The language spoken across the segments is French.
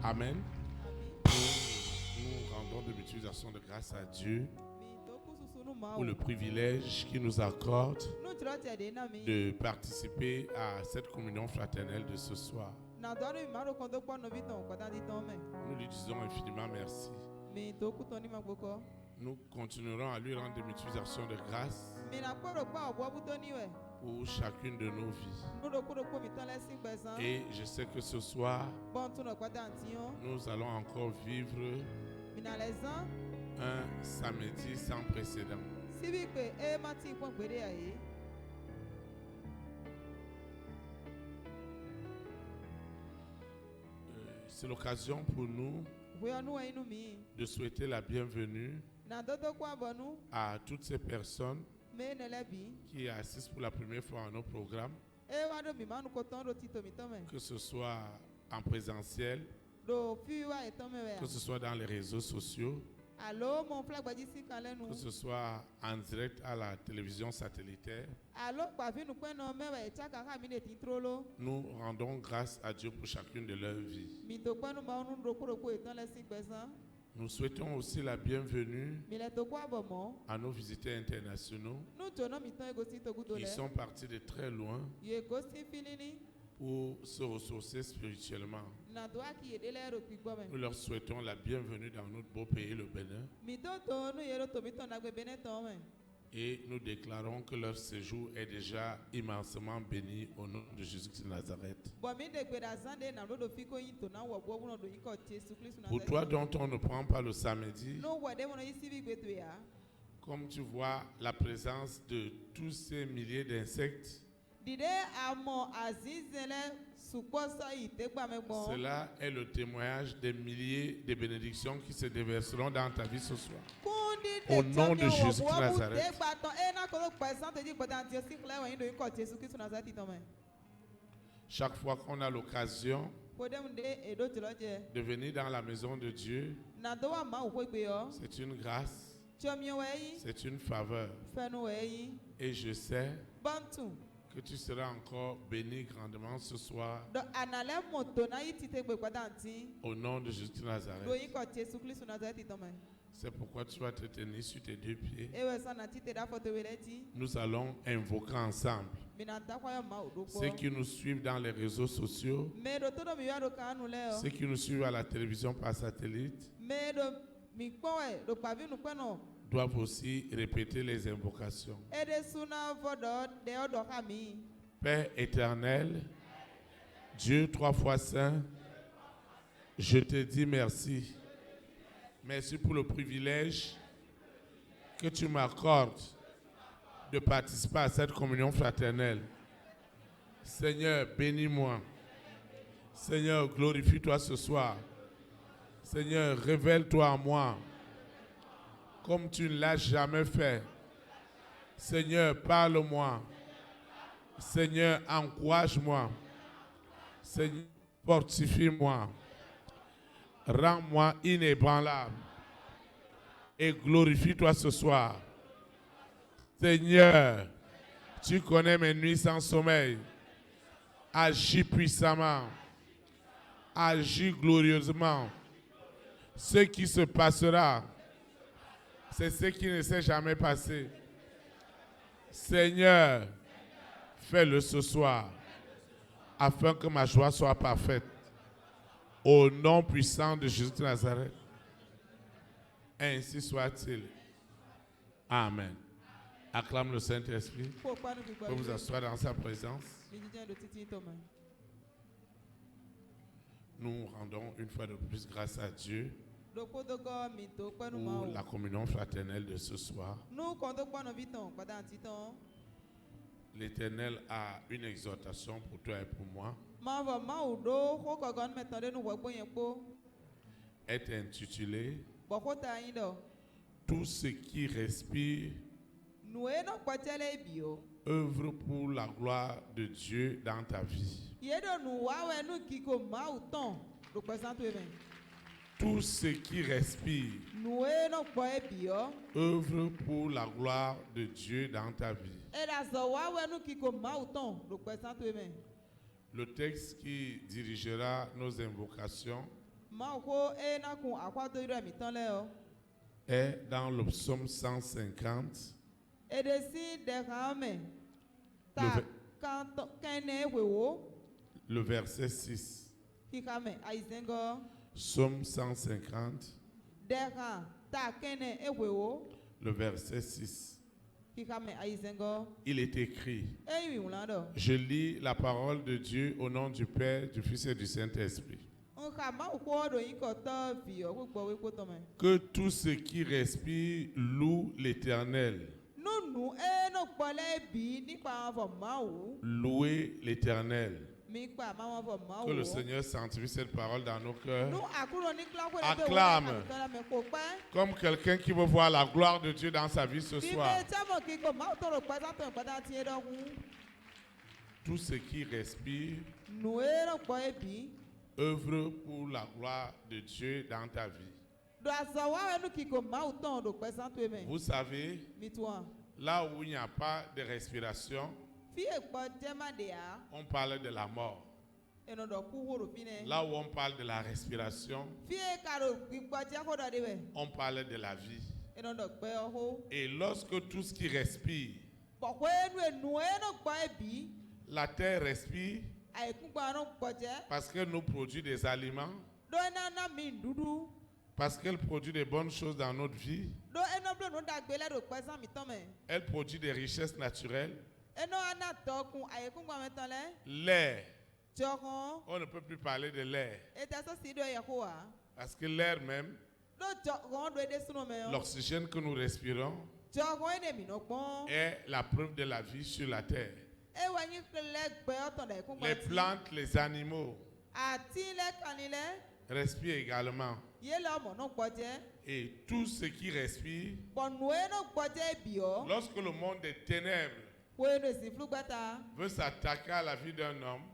Amen. Nous rendons de l'utilisation de grâce à Dieu pour le privilège qu'il nous accorde de participer à cette communion fraternelle de ce soir. Nous lui disons infiniment merci. Nous continuerons à lui rendre de l'utilisation de grâce pour chacune de nos vies. Et je sais que ce soir, nous allons encore vivre un samedi sans précédent. C'est l'occasion pour nous de souhaiter la bienvenue à toutes ces personnes qui assistent pour la première fois à nos programmes, que ce soit en présentiel, que ce soit dans les réseaux sociaux, que ce soit en direct à la télévision satellitaire. Nous rendons grâce à Dieu pour chacune de leurs vies. Nous souhaitons aussi la bienvenue à nos visiteurs internationaux qui sont partis de très loin pour se ressourcer spirituellement. Nous leur souhaitons la bienvenue dans notre beau pays, le Bénin. Et nous déclarons que leur séjour est déjà immensément béni au nom de Jésus de Nazareth. Pour toi dont on ne prend pas le samedi, comme tu vois la présence de tous ces milliers d'insectes, cela est le témoignage des milliers de bénédictions qui se déverseront dans ta vie ce soir. Au nom de Jésus de Nazareth. Chaque fois qu'on a l'occasion de venir dans la maison de Dieu, c'est une grâce, c'est une faveur. Et je sais que tu seras encore béni grandement ce soir au nom de Jésus de Nazareth. C'est pourquoi tu vas te tenir sur tes deux pieds. Nous allons invoquer ensemble ceux qui nous suivent dans les réseaux sociaux, ceux qui nous suivent à la télévision par satellite, doivent aussi répéter les invocations. Père éternel, Dieu trois fois saint, je te dis merci. Merci pour le privilège que tu m'accordes de participer à cette communion fraternelle. Seigneur, bénis-moi. Seigneur, glorifie-toi ce soir. Seigneur, révèle-toi à moi comme tu ne l'as jamais fait. Seigneur, parle-moi. Seigneur, encourage-moi. Seigneur, fortifie-moi. Rends-moi inébranlable et glorifie-toi ce soir. Seigneur, tu connais mes nuits sans sommeil. Agis puissamment. Agis glorieusement. Ce qui se passera, c'est ce qui ne s'est jamais passé. Seigneur, fais-le ce soir, afin que ma joie soit parfaite. Au nom puissant de Jésus de Nazareth. Ainsi soit-il. Amen. Acclame le Saint-Esprit. Pour vous asseoir dans sa présence. Nous rendons une fois de plus grâce à Dieu pour la communion fraternelle de ce soir. L'Éternel a une exhortation pour toi et pour moi. Est intitulé Tout ce qui respire œuvre pour la gloire de Dieu dans ta vie. Tout ce qui respire œuvre pour la gloire de Dieu dans ta vie. Le texte qui dirigera nos invocations est dans le psaume 150. Le verset 6. Psaume 150. Le verset 6. Il est écrit. Je lis la parole de Dieu au nom du Père, du Fils et du Saint-Esprit. Que tout ce qui respire loue l'Éternel. Louez l'Éternel. Que le Seigneur sanctifie cette parole dans nos cœurs. Acclame comme quelqu'un qui veut voir la gloire de Dieu dans sa vie ce soir. Tout ce qui respire œuvre pour la gloire de Dieu dans ta vie. Vous savez, là où il n'y a pas de respiration, on parle de la mort. Là où on parle de la respiration, on parle de la vie. Et lorsque tout ce qui respire, la terre respire parce qu'elle nous produit des aliments, parce qu'elle produit des bonnes choses dans notre vie, elle produit des richesses naturelles. L'air, on ne peut plus parler de l'air. Parce que l'air même, l'oxygène que nous respirons, est la preuve de la vie sur la terre. Les plantes, les animaux respirent également. Et tout ce qui respire, lorsque le monde des ténèbres veut s'attaquer à la vie d'un homme,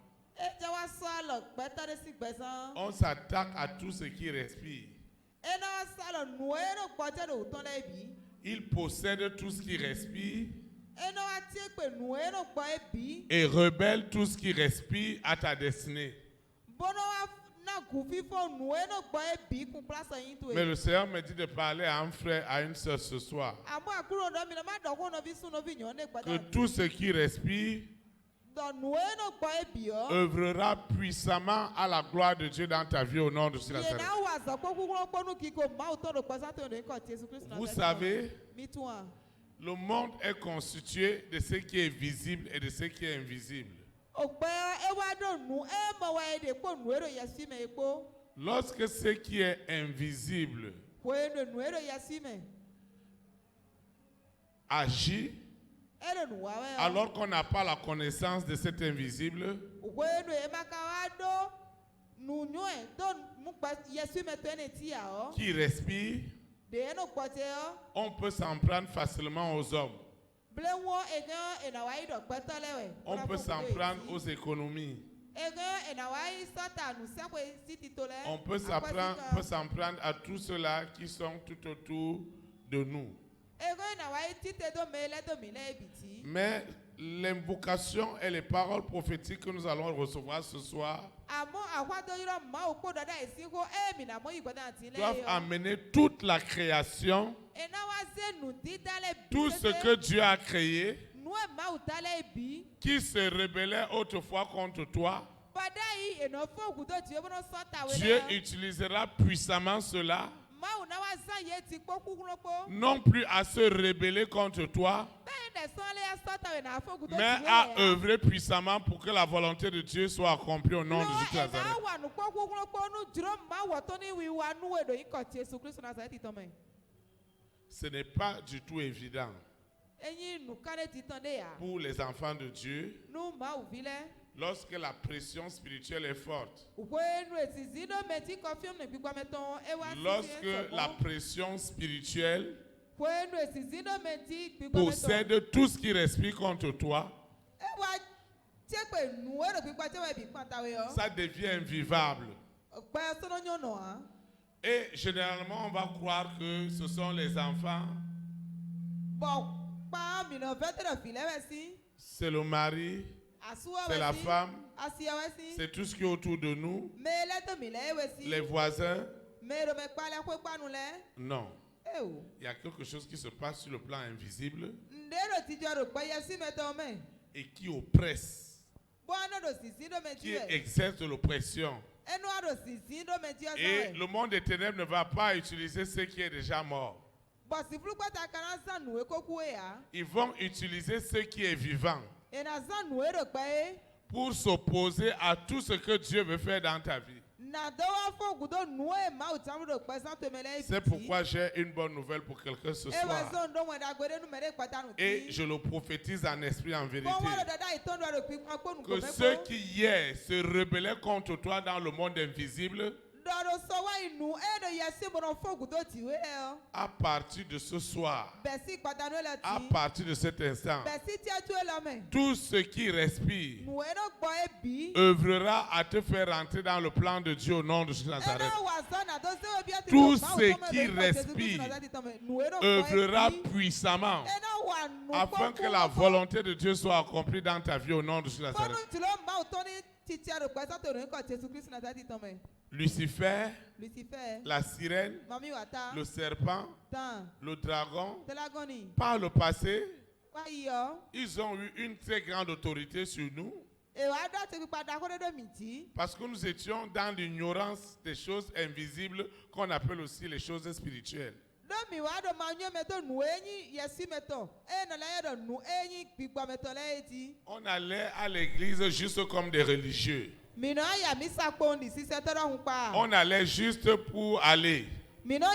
on s'attaque à tout ce qui respire. Il possède tout ce qui respire et rebelle tout ce qui respire à ta destinée. Mais le Seigneur me dit de parler à un frère, à une sœur ce soir. Que tout ce qui respire œuvrera puissamment à la gloire de Dieu dans ta vie au nom de Jésus. Vous savez, le monde est constitué de ce qui est visible et de ce qui est invisible. Lorsque ce qui est invisible agit, alors qu'on n'a pas la connaissance de cet invisible, qui respire, on peut s'en prendre facilement aux hommes. On peut s'en prendre aux économies. On peut s'en prendre à tous ceux-là qui sont tout autour de nous. Mais l'invocation et les paroles prophétiques que nous allons recevoir ce soir doivent amener toute la création, tout ce que Dieu a créé, qui se rebellait autrefois contre toi. Dieu utilisera puissamment cela, non plus à se rebeller contre toi, mais à œuvrer puissamment pour que la volonté de Dieu soit accomplie au nom de Jésus de Nazareth. Ce n'est pas du tout évident pour les enfants de Dieu lorsque la pression spirituelle est forte. Lorsque la pression spirituelle possède tout ce qui respire contre toi, ça devient invivable. Et généralement, on va croire que ce sont les enfants, c'est le mari, c'est la femme, c'est tout ce qui est autour de nous. Les voisins? Non. Il y a quelque chose qui se passe sur le plan invisible et qui oppresse, qui exerce l'oppression. Et le monde des ténèbres ne va pas utiliser ce qui est déjà mort. Ils vont utiliser ce qui est vivant pour s'opposer à tout ce que Dieu veut faire dans ta vie. C'est pourquoi j'ai une bonne nouvelle pour quelqu'un ce soir. Et je le prophétise en esprit, en vérité. Que ceux qui hier se rebellaient contre toi dans le monde invisible, à partir de ce soir, à partir de cet instant, tout ce qui respire œuvrera à te faire rentrer dans le plan de Dieu au nom de Jésus de Nazareth. Tout ce qui respire œuvrera puissamment afin que la volonté de Dieu soit accomplie dans ta vie au nom de Jésus de Nazareth. Lucifer, la sirène, le serpent, le dragon, par le passé, ils ont eu une très grande autorité sur nous parce que nous étions dans l'ignorance des choses invisibles qu'on appelle aussi les choses spirituelles. On allait à l'église juste comme des religieux. On allait juste pour aller. Mais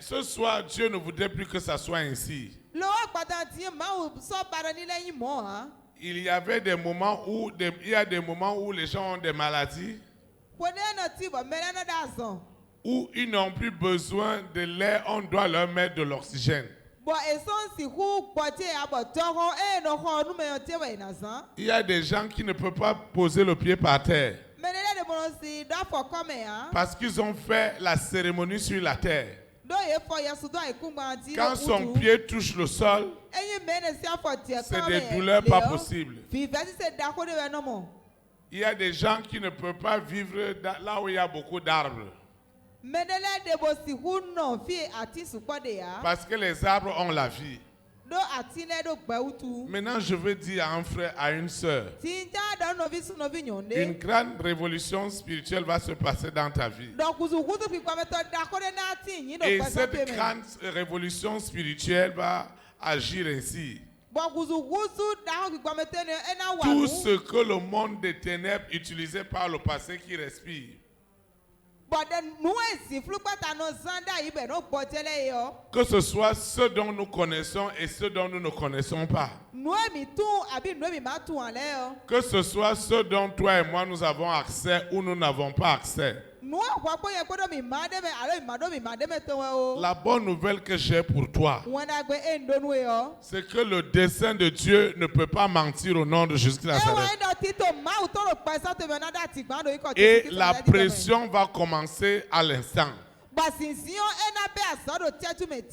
ce soir, Dieu ne voudrait plus que ça soit ainsi. Il y avait des moments où, les gens ont des maladies, où ils n'ont plus besoin de l'air, on doit leur mettre de l'oxygène. Il y a des gens qui ne peuvent pas poser le pied par terre parce qu'ils ont fait la cérémonie sur la terre. Quand son pied touche le sol, c'est des douleurs pas possibles. Il y a des gens qui ne peuvent pas vivre là où il y a beaucoup d'arbres. Parce que les arbres ont la vie. Maintenant, je veux dire à un frère, à une sœur, une grande révolution spirituelle va se passer dans ta vie. Et cette grande révolution spirituelle va agir ainsi. Tout ce que le monde des ténèbres utilisait par le passé qui respire, que ce soit ce dont nous connaissons et ce dont nous ne connaissons pas. Que ce soit ce dont toi et moi nous avons accès ou nous n'avons pas accès. La bonne nouvelle que j'ai pour toi, c'est que le dessein de Dieu ne peut pas mentir au nom de Jésus-Christ. Et la pression va commencer à l'instant.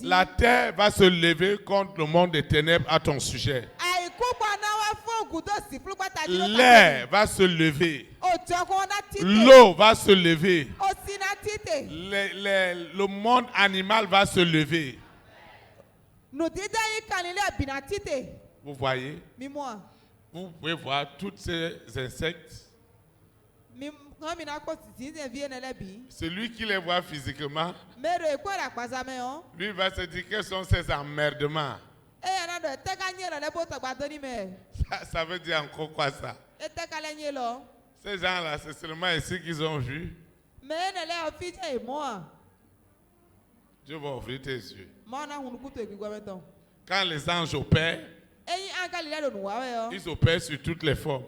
La terre va se lever contre le monde des ténèbres à ton sujet. L'air va se lever. L'eau va se lever. Le monde animal va se lever. Vous voyez? Vous pouvez voir tous ces insectes. Celui qui les voit physiquement, lui va se dire quels sont ces emmerdements. Ça veut dire encore quoi ça? Ces gens-là, c'est seulement ici qu'ils ont vu. Dieu va ouvrir tes yeux. Quand les anges opèrent, ils opèrent sur toutes les formes.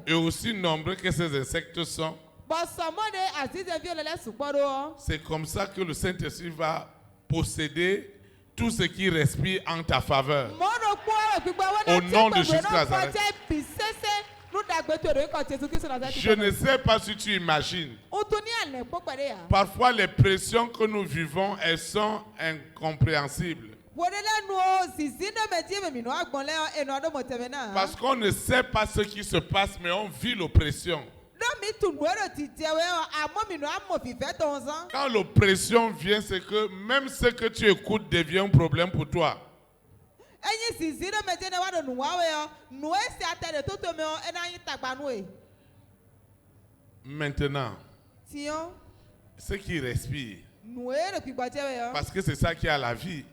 Et aussi nombreux que ces insectes sont, c'est comme ça que le Saint-Esprit va posséder tout ce qui respire en ta faveur. Au nom de Jésus de Nazareth. Je ne sais pas si tu imagines. Parfois, les pressions que nous vivons, elles sont incompréhensibles. Parce qu'on ne sait pas ce qui se passe, mais on vit l'oppression. Quand l'oppression vient, c'est que même ce que tu écoutes devient un problème pour toi. Maintenant, ceux qui respirent, parce que c'est ça qui a la vie.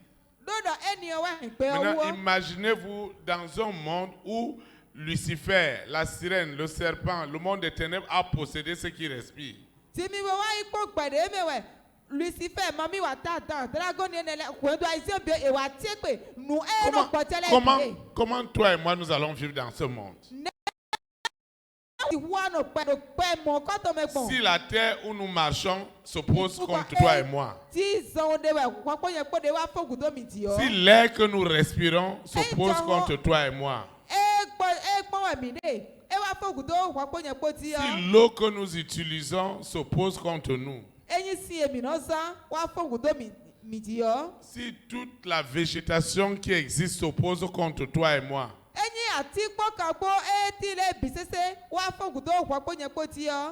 Maintenant, imaginez-vous dans un monde où Lucifer, la sirène, le serpent, le monde des ténèbres a possédé ceux qui respirent. Comment toi et moi nous allons vivre dans ce monde? Si la terre où nous marchons s'oppose contre toi et moi, si l'air que nous respirons s'oppose contre toi et moi, si l'eau que nous utilisons s'oppose contre nous, si toute la végétation qui existe s'oppose contre toi et moi,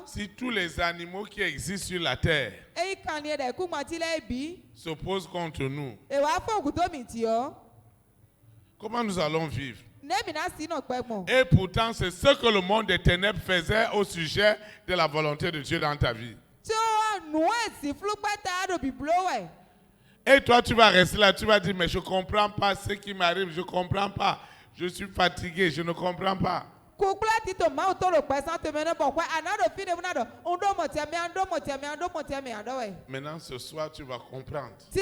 si tous les animaux qui existent sur la terre s'opposent contre nous, comment nous allons vivre? Et pourtant, c'est ce que le monde des ténèbres faisait au sujet de la volonté de Dieu dans ta vie. Et toi, tu vas rester là, tu vas dire, mais je ne comprends pas ce qui m'arrive, je ne comprends pas. Je suis fatigué, je ne comprends pas. Maintenant, ce soir, tu vas comprendre que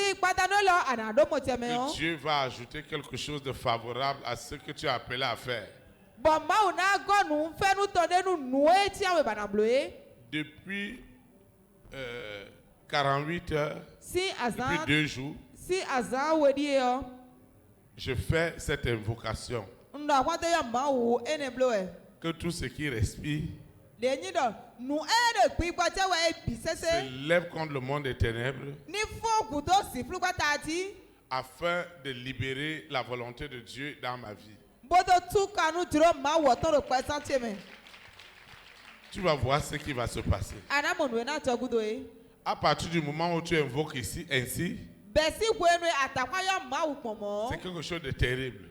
Dieu va ajouter quelque chose de favorable à ce que tu as appelé à faire. Depuis 48 heures, depuis 2 jours, je fais cette invocation. Que tout ce qui respire se lève contre le monde des ténèbres afin de libérer la volonté de Dieu dans ma vie. Tu vas voir ce qui va se passer. À partir du moment où tu invoques ici ainsi, c'est quelque chose de terrible.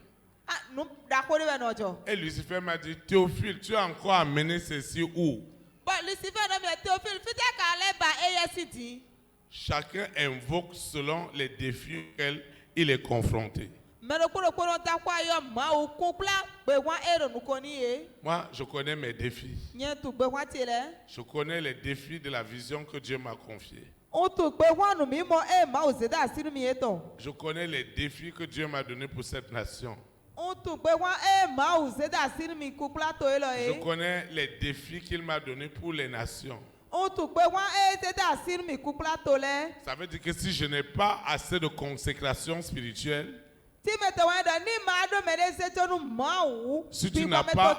Et Lucifer m'a dit, Théophile, tu as encore amené ceci où? Chacun invoque selon les défis auxquels il est confronté. Moi, je connais mes défis. Je connais les défis de la vision que Dieu m'a confiée. Je connais les défis que Dieu m'a donnés pour cette nation. Je connais les défis qu'il m'a donnés pour les nations. Ça veut dire que si je n'ai pas assez de consécration spirituelle, si tu n'as pas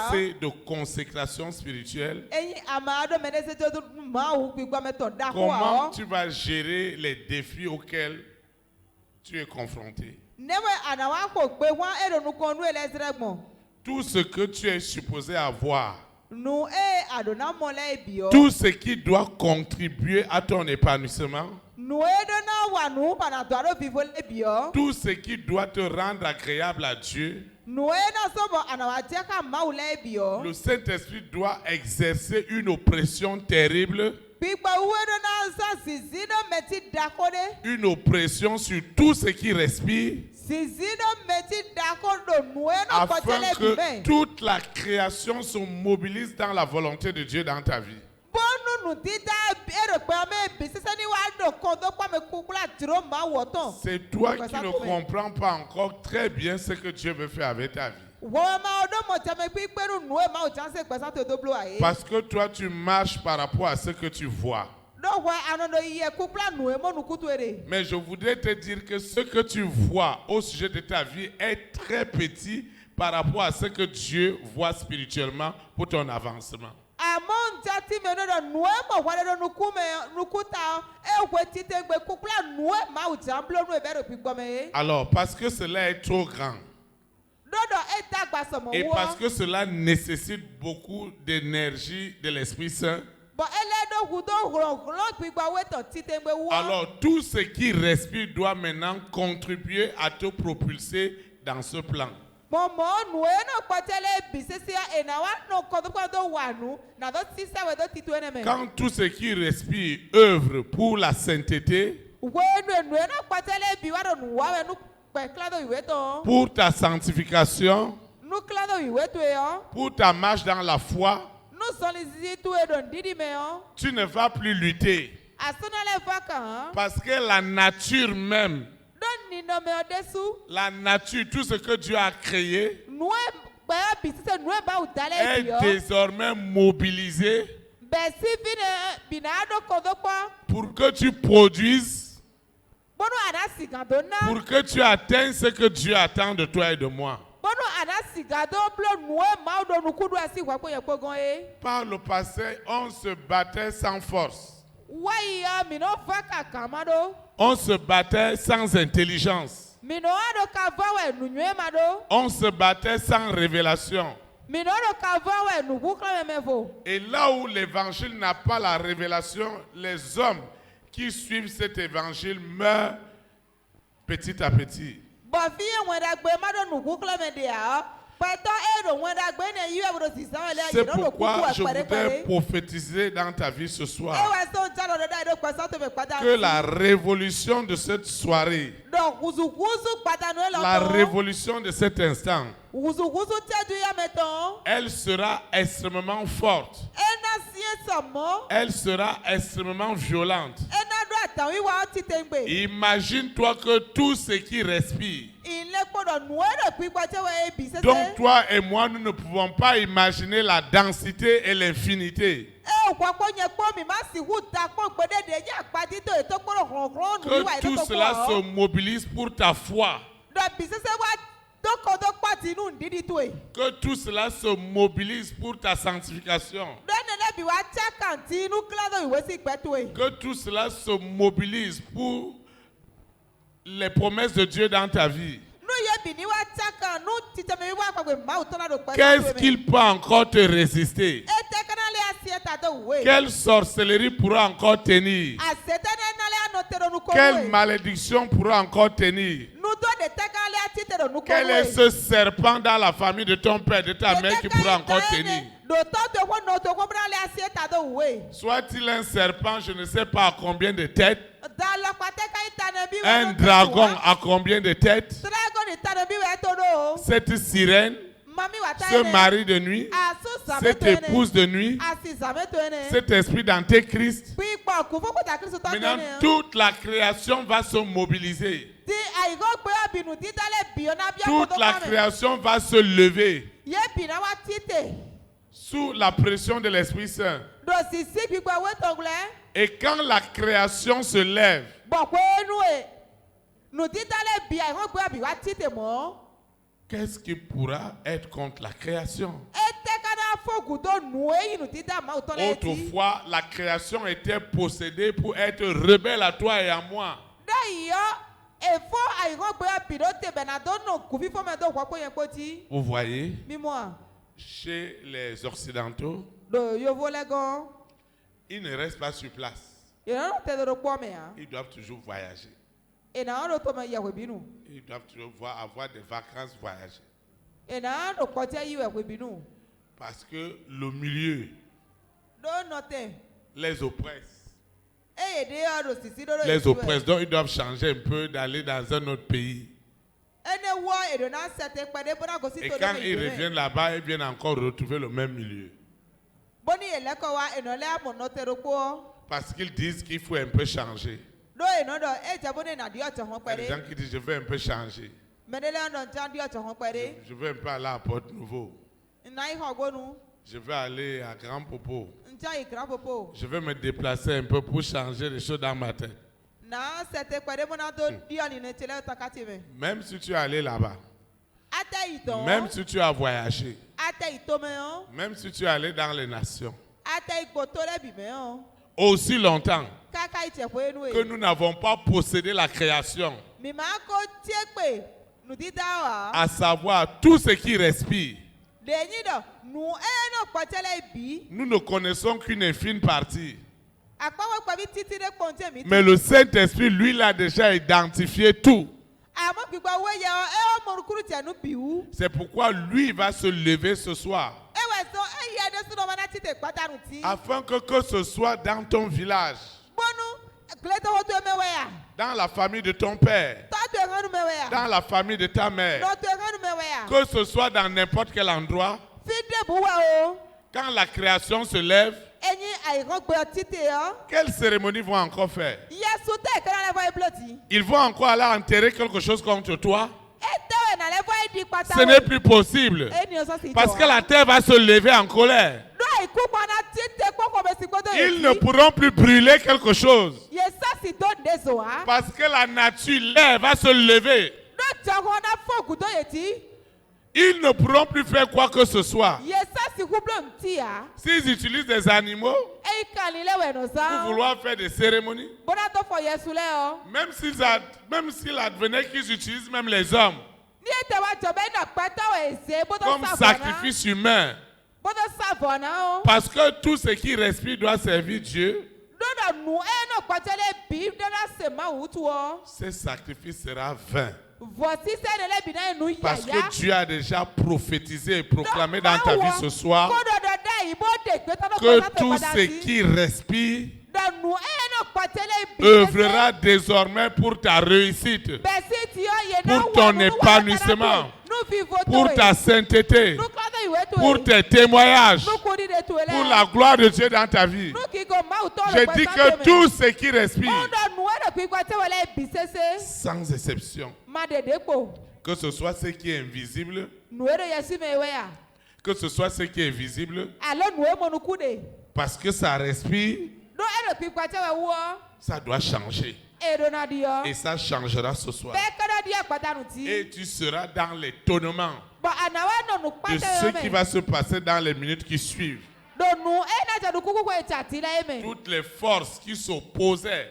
assez de consécration spirituelle, comment tu vas gérer les défis auxquels tu es confronté? Tout ce que tu es supposé avoir, tout ce qui doit contribuer à ton épanouissement, tout ce qui doit te rendre agréable à Dieu, le Saint-Esprit doit exercer une oppression terrible, une oppression sur tout ce qui respire, afin que toute la création se mobilise dans la volonté de Dieu dans ta vie. C'est toi qui ne comprends pas encore très bien ce que Dieu veut faire avec ta vie. Parce que toi, tu marches par rapport à ce que tu vois. Mais je voudrais te dire que ce que tu vois au sujet de ta vie est très petit par rapport à ce que Dieu voit spirituellement pour ton avancement. Alors, parce que cela est trop grand. Et parce que cela nécessite beaucoup d'énergie de l'Esprit Saint. Alors, tout ce qui respire doit maintenant contribuer à te propulser dans ce plan. Quand tout ce qui respire œuvre pour la sainteté, pour ta sanctification, pour ta marche dans la foi, tu ne vas plus lutter. Parce que la nature même, la nature, tout ce que Dieu a créé, est désormais mobilisé pour que tu produises, pour que tu atteignes ce que Dieu attend de toi et de moi. Par le passé, on se battait sans force. On se battait sans intelligence. On se battait sans révélation. Et là où l'évangile n'a pas la révélation, les hommes qui suivent cet évangile meurent petit à petit. C'est pourquoi je voudrais prophétiser dans ta vie ce soir que la révolution de cette soirée, la révolution de cet instant, elle sera extrêmement forte. Elle sera extrêmement violente. Imagine-toi que tout ce qui respire. Donc toi et moi, nous ne pouvons pas imaginer la densité et l'infinité. Que tout cela se mobilise pour ta foi. Que tout cela se mobilise pour ta sanctification. Que tout cela se mobilise pour les promesses de Dieu dans ta vie. Qu'est-ce qu'il peut encore te résister? Quelle sorcellerie pourra encore tenir? Quelle malédiction pourra encore tenir? Quel est ce serpent dans la famille de ton père, de ta mère qui pourra encore tenir? Soit-il un serpent, je ne sais pas à combien de têtes. Un dragon à combien de têtes? Cette sirène, ce mari de nuit, cette épouse de nuit, cet esprit d'antéchrist. Maintenant, toute la création va se mobiliser. Toute la création va se lever sous la pression de l'Esprit Saint. Et quand la création se lève, qu'est-ce qui pourra être contre la création? Autrefois, la création était possédée pour être rebelle à toi et à moi. Vous voyez, chez les Occidentaux, ils ne restent pas sur place. Ils doivent toujours voyager. Ils doivent toujours avoir des vacances voyager. Parce que le milieu les oppresse. Les oppresse. Donc ils doivent changer un peu, d'aller dans un autre pays. Et quand ils reviennent là-bas, ils viennent encore retrouver le même milieu. Parce qu'ils disent qu'il faut un peu changer. Il y a des gens qui disent je veux un peu changer. Je veux un peu aller à Porte-Nouveau. Je veux aller à Grand Popo. Je veux me déplacer un peu pour changer les choses dans ma tête. Même si tu es allé là-bas, même si tu as voyagé, même si tu es allé dans les nations, aussi longtemps que nous n'avons pas possédé la création, à savoir tout ce qui respire, nous ne connaissons qu'une infime partie. Mais le Saint-Esprit, lui, l'a déjà identifié tout. C'est pourquoi lui va se lever ce soir. Afin que ce soit dans ton village, dans la famille de ton père, dans la famille de ta mère, que ce soit dans n'importe quel endroit, quand la création se lève, quelle cérémonie vont encore faire? Ils vont encore aller enterrer quelque chose contre toi? Ce n'est plus possible. Parce que la terre va se lever en colère. Ils ne pourront plus brûler quelque chose. Parce que la nature, l'air va se lever. Ils ne pourront plus faire quoi que ce soit. S'ils utilisent des animaux pour vouloir faire des cérémonies, même s'il advenait qu'ils utilisent même les hommes comme sacrifice humain, parce que tout ce qui respire doit servir Dieu, ce sacrifice sera vain. Parce que Dieu a déjà prophétisé et proclamé dans ta vie ce soir que tout ce qui respire œuvrera désormais pour ta réussite, pour ton épanouissement, pour ta sainteté, pour tes témoignages, pour la gloire de Dieu dans ta vie. Je dis que tout ce qui respire, sans exception, que ce soit ce qui est invisible, que ce soit ce qui est visible, parce que ça respire, ça doit changer. Et ça changera ce soir. Et tu seras dans l'étonnement de ce qui va se passer dans les minutes qui suivent. Toutes les forces qui s'opposaient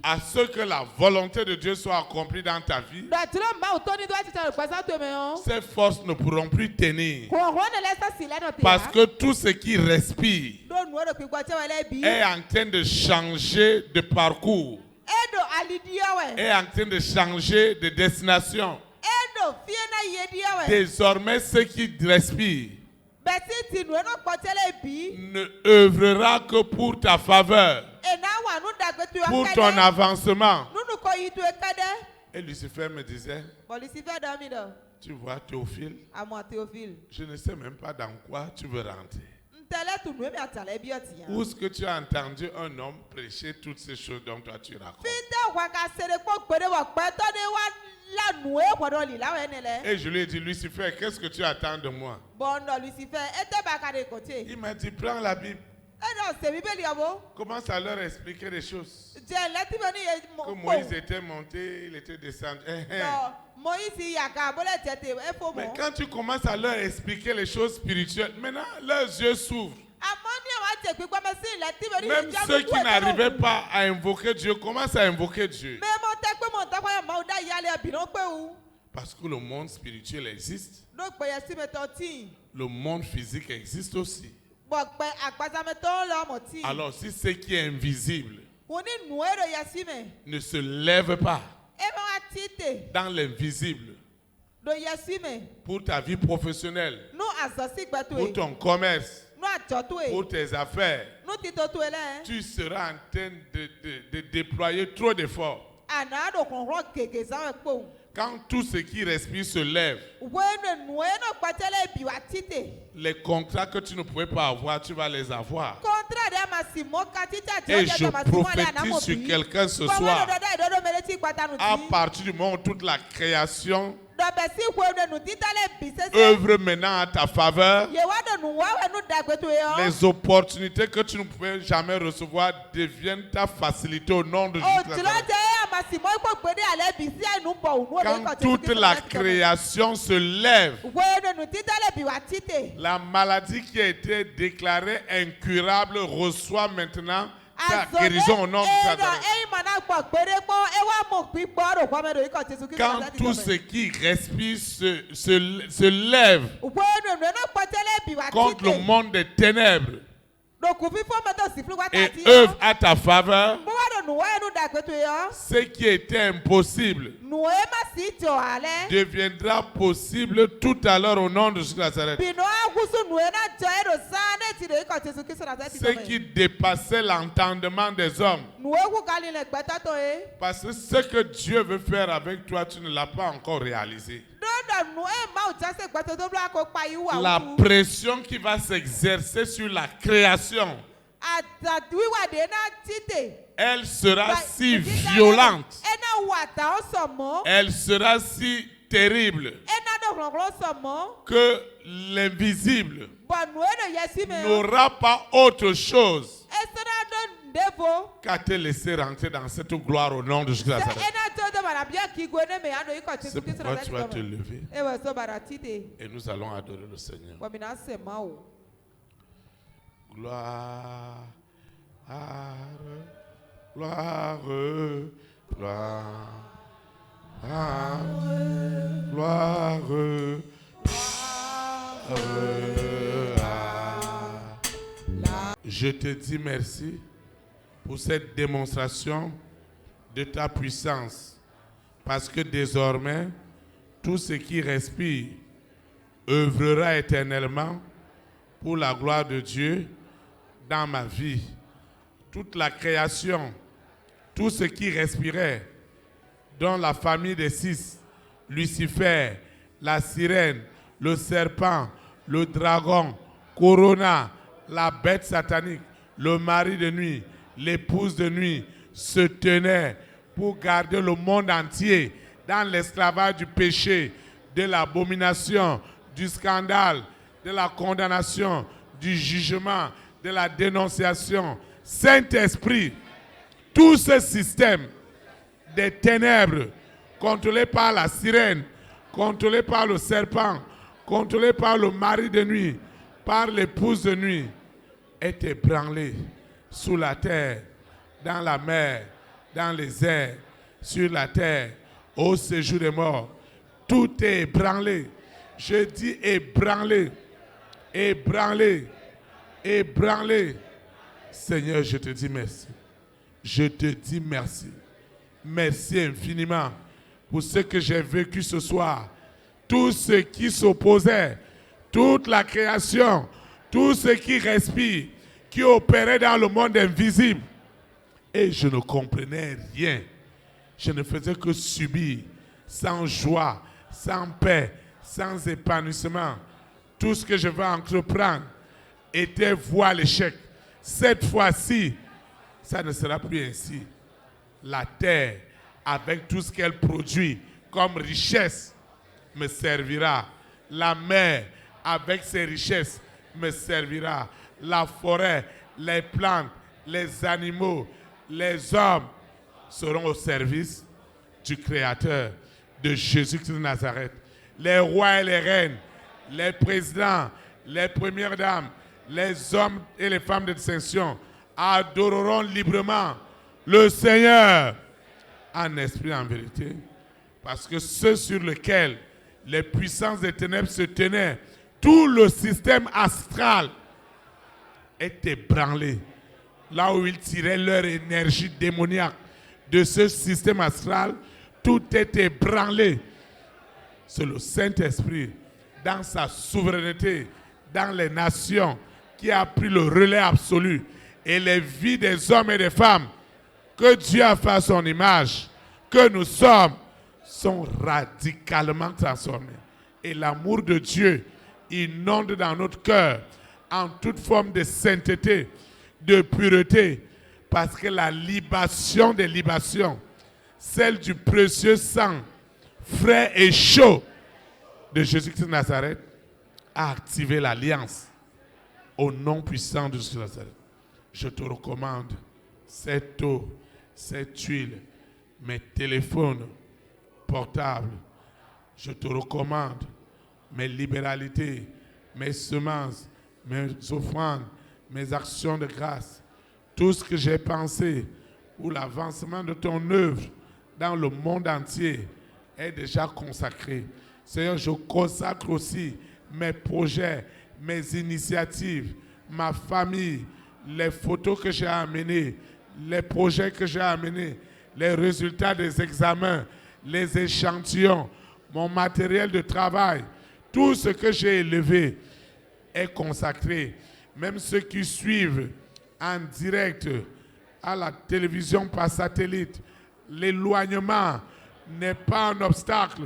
à ce que la volonté de Dieu soit accomplie dans ta vie, ces forces ne pourront plus tenir. Parce que tout ce qui respire est en train de changer de parcours, est en train de changer de destination. Désormais, ce qui respire ne œuvrera que pour ta faveur, pour ton avancement. Et Lucifer me disait, tu vois Théophile, je ne sais même pas dans quoi tu veux rentrer. Où est-ce que tu as entendu un homme prêcher toutes ces choses dont toi tu racontes? Et je lui ai dit, Lucifer, qu'est-ce que tu attends de moi? Il m'a dit, prends la Bible. Commence à leur expliquer les choses. Que Moïse était monté, il était descendu. Mais quand tu commences à leur expliquer les choses spirituelles, maintenant leurs yeux s'ouvrent. Même ceux qui n'arrivaient pas à invoquer Dieu commencent à invoquer Dieu. Parce que le monde spirituel existe. Le monde physique existe aussi. Alors si ce qui est invisible ne se lève pas dans l'invisible, pour ta vie professionnelle, pour ton commerce, pour tes affaires, tu seras en train de déployer trop d'efforts. Quand tout ce qui respire se lève, les contrats que tu ne pouvais pas avoir, tu vas les avoir. Et je prophétise sur quelqu'un ce soir, à partir du moment où toute la création œuvre maintenant à ta faveur, les opportunités que tu ne pouvais jamais recevoir deviennent ta facilité au nom de Jésus. Quand toute la création se lève, la maladie qui a été déclarée incurable reçoit maintenant sa guérison au nom de Nazareth. Quand tout ce qui respire se lève contre le monde des ténèbres et œuvre à ta faveur, ce qui était impossible deviendra possible tout à l'heure au nom de Jésus Nazareth. Ce qui dépassait l'entendement des hommes. Parce que ce que Dieu veut faire avec toi, tu ne l'as pas encore réalisé. La pression qui va s'exercer sur la création, elle sera si violente, elle sera si terrible que l'invisible n'aura pas autre chose qu'à te laisser rentrer dans cette gloire au nom de Jésus. C'est pourquoi tu vas te lever et nous allons adorer le Seigneur. Gloire, gloire, gloire, gloire, gloire. Je te dis merci pour cette démonstration de ta puissance, parce que désormais, tout ce qui respire œuvrera éternellement pour la gloire de Dieu dans ma vie. Toute la création, tout ce qui respirait, dans la famille des 6, Lucifer, la sirène, le serpent, le dragon, Corona, la bête satanique, le mari de nuit, l'épouse de nuit, se tenait pour garder le monde entier dans l'esclavage du péché, de l'abomination, du scandale, de la condamnation, du jugement, de la dénonciation. Saint-Esprit, tout ce système des ténèbres, contrôlé par la sirène, contrôlé par le serpent, contrôlé par le mari de nuit, par l'épouse de nuit, est ébranlé sous la terre, dans la mer, dans les airs, sur la terre, au séjour des morts. Tout est ébranlé. Je dis ébranlé, ébranlé, ébranlé. Seigneur, je te dis merci. Je te dis merci. Merci infiniment pour ce que j'ai vécu ce soir. Tout ce qui s'opposait, toute la création, tout ce qui respire, qui opérait dans le monde invisible. Et je ne comprenais rien. Je ne faisais que subir, sans joie, sans paix, sans épanouissement. Tout ce que je vais entreprendre était voué à l'échec. Cette fois-ci, ça ne sera plus ainsi. La terre, avec tout ce qu'elle produit comme richesse, me servira. La mer, avec ses richesses, me servira. La forêt, les plantes, les animaux, les hommes seront au service du Créateur, de Jésus-Christ de Nazareth. Les rois et les reines, les présidents, les premières dames, les hommes et les femmes de distinction adoreront librement le Seigneur en esprit et en vérité. Parce que ceux sur lesquels les puissances des ténèbres se tenaient, tout le système astral est ébranlé. Là où ils tiraient leur énergie démoniaque de ce système astral, tout est ébranlé. C'est le Saint-Esprit, dans sa souveraineté, dans les nations, qui a pris le relais absolu. Et les vies des hommes et des femmes que Dieu a fait à son image, que nous sommes, sont radicalement transformés. Et l'amour de Dieu inonde dans notre cœur en toute forme de sainteté, de pureté, parce que la libation des libations, celle du précieux sang, frais et chaud de Jésus-Christ de Nazareth, a activé l'alliance au nom puissant de Jésus de Nazareth. Je te recommande cette eau, cette huile, mes téléphones portables. Je te recommande mes libéralités, mes semences, mes offrandes, mes actions de grâce, tout ce que j'ai pensé pour l'avancement de ton œuvre dans le monde entier est déjà consacré. Seigneur, je consacre aussi mes projets, mes initiatives, ma famille, les photos que j'ai amenées, les projets que j'ai amenés, les résultats des examens, les échantillons, mon matériel de travail, tout ce que j'ai élevé est consacré. Même ceux qui suivent en direct à la télévision par satellite, l'éloignement n'est pas un obstacle.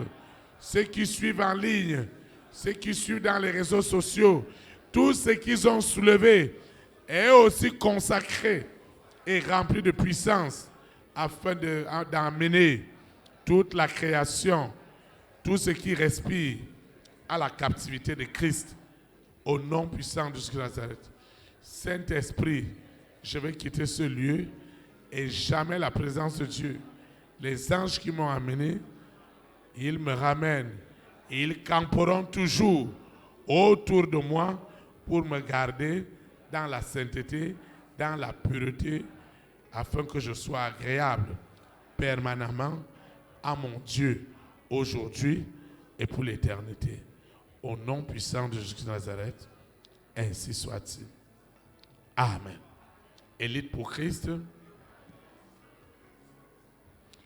Ceux qui suivent en ligne, ceux qui suivent dans les réseaux sociaux, tout ce qu'ils ont soulevé est aussi consacré et rempli de puissance afin d'emmener toute la création, tout ce qui respire à la captivité de Christ au nom puissant de Jésus de Nazareth. Saint-Esprit, je vais quitter ce lieu et jamais la présence de Dieu. Les anges qui m'ont amené, ils me ramènent et ils camperont toujours autour de moi pour me garder dans la sainteté, dans la pureté, afin que je sois agréable permanemment à mon Dieu aujourd'hui et pour l'éternité. Au nom puissant de Jésus de Nazareth, ainsi soit-il. Amen. Élite pour Christ,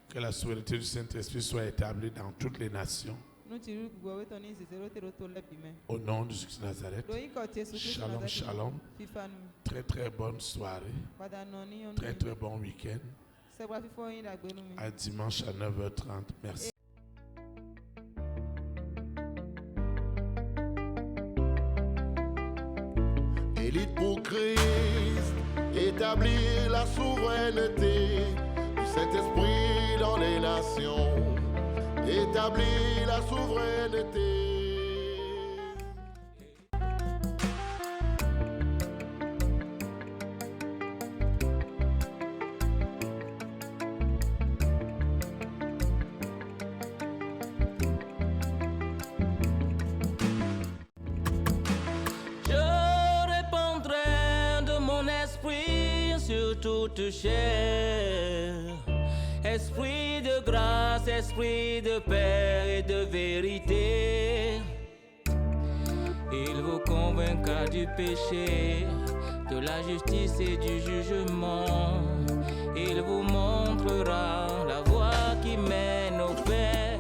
que la souveraineté du Saint-Esprit soit établie dans toutes les nations. Au nom de Jésus de Nazareth. Shalom, shalom. Très très bonne soirée. Très très bon week-end. À dimanche à 9h30. Merci. Élite pour Christ, établir la souveraineté du Saint-Esprit dans les nations. Établir la souveraineté. Toute chair, esprit de grâce, esprit de paix et de vérité. Il vous convaincra du péché, de la justice et du jugement. Il vous montrera la voie qui mène au Père.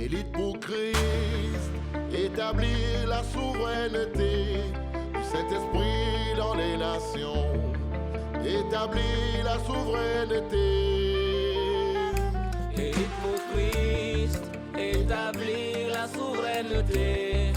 Élite pour Christ, établir la souveraineté du Saint-Esprit dans les nations. Établir la souveraineté. Élite pour Christ, établir la souveraineté.